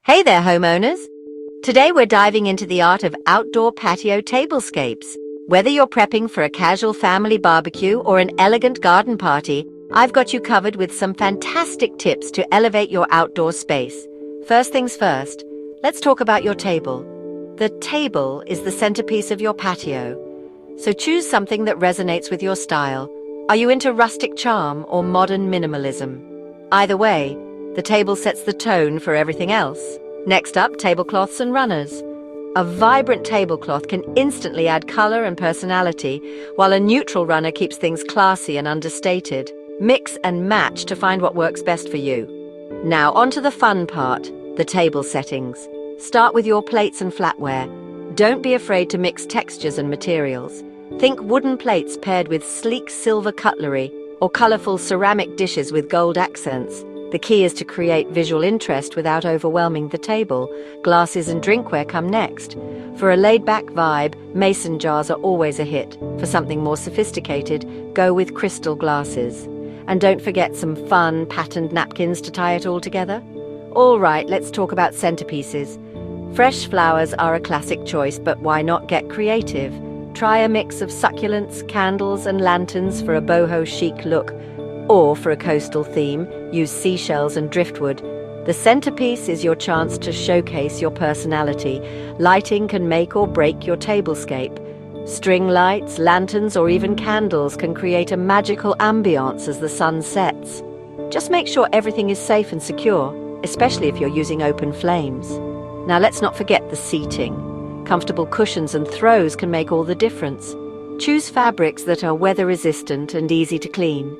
Hey there, homeowners! Today we're diving into the art of outdoor patio tablescapes. Whether you're prepping for a casual family barbecue or an elegant garden party, I've got you covered with some fantastic tips to elevate your outdoor space. First things first, let's talk about your table. The table is the centerpiece of your patio, so choose something that resonates with your style. Are you into rustic charm or modern minimalism? Either way, the table sets the tone for everything else. Next up, tablecloths and runners. A vibrant tablecloth can instantly add color and personality, while a neutral runner keeps things classy and understated. Mix and match to find what works best for you. Now onto the fun part, the table settings. Start with your plates and flatware. Don't be afraid to mix textures and materials. Think wooden plates paired with sleek silver cutlery or colorful ceramic dishes with gold accents. The key is to create visual interest without overwhelming the table. Glasses and drinkware come next. For a laid-back vibe, mason jars are always a hit. For something more sophisticated, go with crystal glasses. And don't forget some fun, patterned napkins to tie it all together. All right, let's talk about centerpieces. Fresh flowers are a classic choice, but why not get creative? Try a mix of succulents, candles, and lanterns for a boho chic look. Or for a coastal theme, use seashells and driftwood. The centerpiece is your chance to showcase your personality. Lighting can make or break your tablescape. String lights, lanterns, or even candles can create a magical ambiance as the sun sets. Just make sure everything is safe and secure, especially if you're using open flames. Now let's not forget the seating. Comfortable cushions and throws can make all the difference. Choose fabrics that are weather-resistant and easy to clean.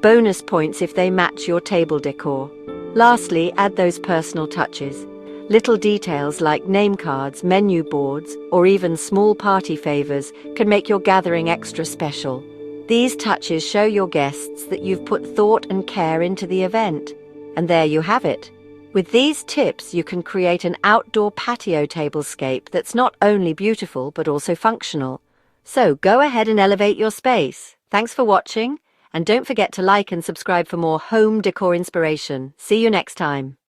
Bonus points if they match your table decor. Lastly, add those personal touches. Little details like name cards, menu boards, or even small party favors can make your gathering extra special. These touches show your guests that you've put thought and care into the event. And there you have it. With these tips, you can create an outdoor patio tablescape that's not only beautiful but also functional. So go ahead and elevate your space. Thanks for watching. And don't forget to like and subscribe for more home decor inspiration. See you next time.